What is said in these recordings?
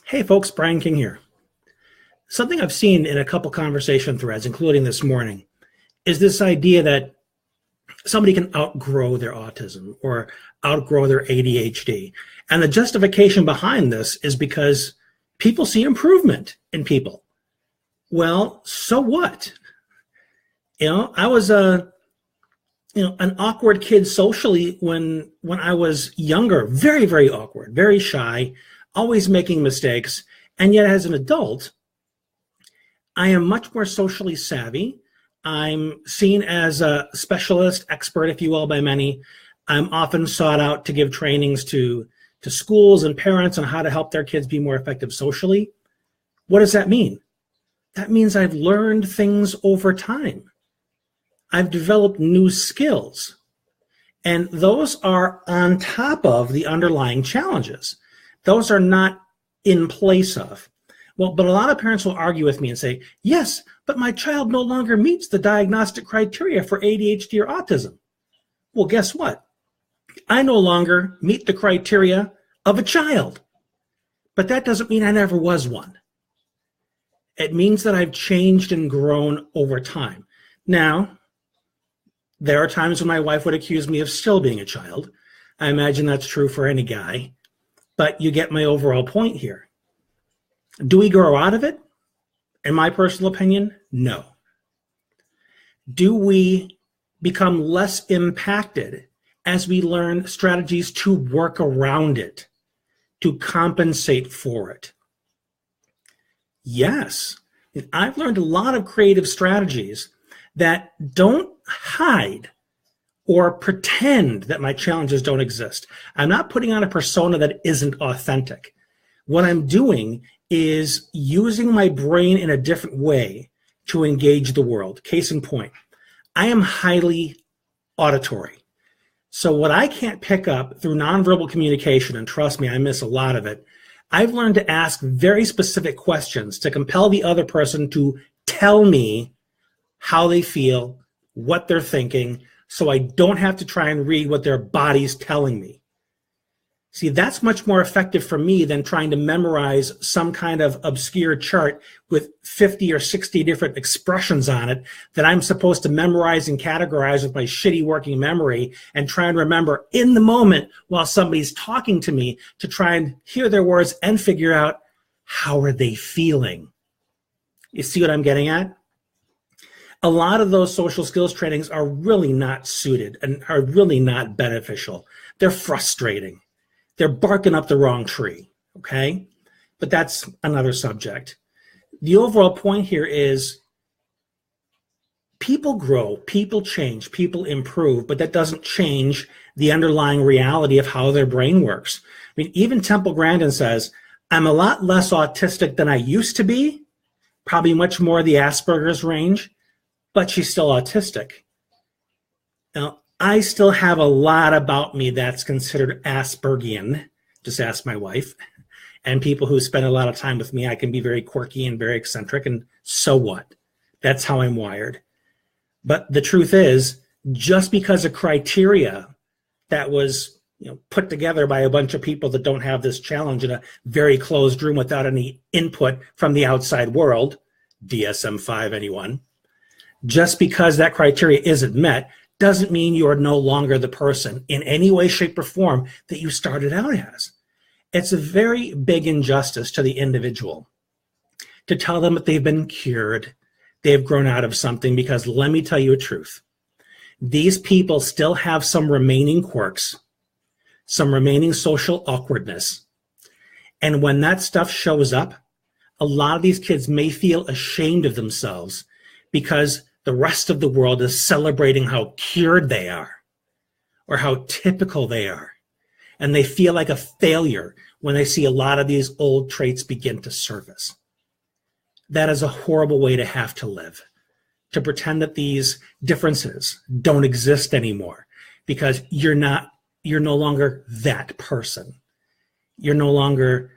Hey folks, Brian King here. Something I've seen in a couple conversation threads, including this morning, is this idea that somebody can outgrow their autism or outgrow their ADHD. And the justification behind this is because people see improvement in people. Well, so what? I was an awkward kid socially when I was younger, very, very awkward, very shy, always making mistakes. And yet as an adult, I am much more socially savvy. I'm seen as a specialist, expert, if you will, by many. I'm often sought out to give trainings to schools and parents on how to help their kids be more effective socially. What does that mean? That means I've learned things over time. I've developed new skills. And those are on top of the underlying challenges. Those are not in place of. Well, but a lot of parents will argue with me and say, yes, but my child no longer meets the diagnostic criteria for ADHD or autism. Well, guess what? I no longer meet the criteria of a child, but that doesn't mean I never was one. It means that I've changed and grown over time. Now, there are times when my wife would accuse me of still being a child. I imagine that's true for any guy, but you get my overall point here. Do we grow out of it? In my personal opinion, no. Do we become less impacted as we learn strategies to work around it, to compensate for it? Yes. I've learned a lot of creative strategies that don't hide or pretend that my challenges don't exist. I'm not putting on a persona that isn't authentic. What I'm doing is using my brain in a different way to engage the world. Case in point, I am highly auditory. So what I can't pick up through nonverbal communication, and trust me, I miss a lot of it, I've learned to ask very specific questions to compel the other person to tell me how they feel, what they're thinking, so I don't have to try and read what their body's telling me. See, that's much more effective for me than trying to memorize some kind of obscure chart with 50 or 60 different expressions on it that I'm supposed to memorize and categorize with my shitty working memory and try and remember in the moment while somebody's talking to me to try and hear their words and figure out how are they feeling. You see what I'm getting at? A lot of those social skills trainings are really not suited and are really not beneficial. They're frustrating. They're barking up the wrong tree, okay? But that's another subject. The overall point here is people grow, people change, people improve, but that doesn't change the underlying reality of how their brain works. I mean, even Temple Grandin says, I'm a lot less autistic than I used to be, probably much more the Asperger's range, but she's still autistic. Now, I still have a lot about me that's considered Aspergian. Just ask my wife. And people who spend a lot of time with me, I can be very quirky and very eccentric, and so what? That's how I'm wired. But the truth is, just because a criteria that was put together by a bunch of people that don't have this challenge in a very closed room without any input from the outside world, DSM-5 anyone, just because that criteria isn't met, doesn't mean you are no longer the person in any way, shape, or form that you started out as. It's a very big injustice to the individual to tell them that they've been cured, they've grown out of something, because let me tell you a truth. These people still have some remaining quirks, some remaining social awkwardness. And when that stuff shows up, a lot of these kids may feel ashamed of themselves because the rest of the world is celebrating how cured they are or how typical they are. And they feel like a failure when they see a lot of these old traits begin to surface. That is a horrible way to have to live, to pretend that these differences don't exist anymore because you're no longer that person. You're no longer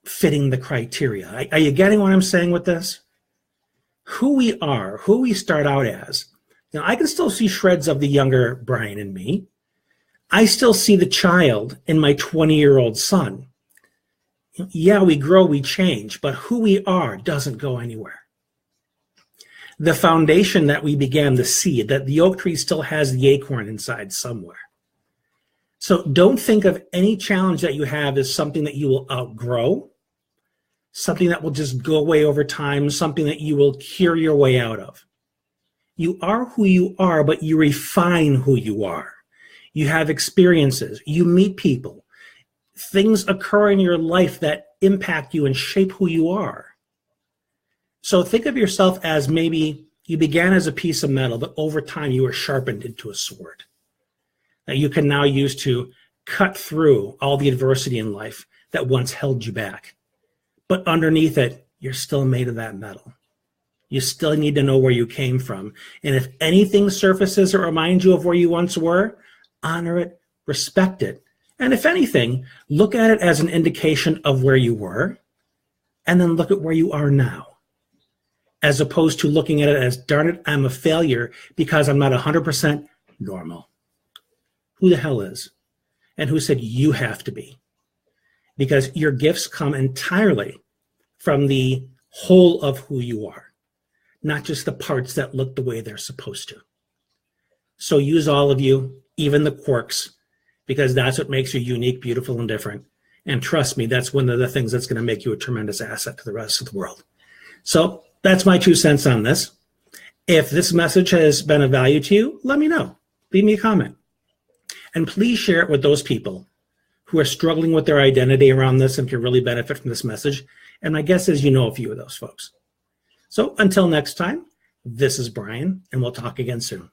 fitting the criteria. Are you getting what I'm saying with this? Who we are, who we start out as. Now, I can still see shreds of the younger Brian in me. I still see the child in my 20-year-old son. Yeah, we grow, we change, but who we are doesn't go anywhere. The foundation that we began, the seed, that the oak tree still has the acorn inside somewhere. So don't think of any challenge that you have as something that you will outgrow, something that will just go away over time, something that you will cure your way out of. You are who you are, but you refine who you are. You have experiences, you meet people, things occur in your life that impact you and shape who you are. So think of yourself as maybe you began as a piece of metal, but over time you were sharpened into a sword that you can now use to cut through all the adversity in life that once held you back. But underneath it, you're still made of that metal. You still need to know where you came from. And if anything surfaces that reminds you of where you once were, honor it, respect it. And if anything, look at it as an indication of where you were, and then look at where you are now, as opposed to looking at it as, darn it, I'm a failure because I'm not 100% normal. Who the hell is? And who said you have to be? Because your gifts come entirely from the whole of who you are, not just the parts that look the way they're supposed to. So use all of you, even the quirks, because that's what makes you unique, beautiful, and different. And trust me, that's one of the things that's going to make you a tremendous asset to the rest of the world. So that's my 2 cents on this. If this message has been of value to you, let me know. Leave me a comment. And please share it with those people who are struggling with their identity around this and can really benefit from this message. And my guess is you know a few of those folks. So until next time, this is Brian, and we'll talk again soon.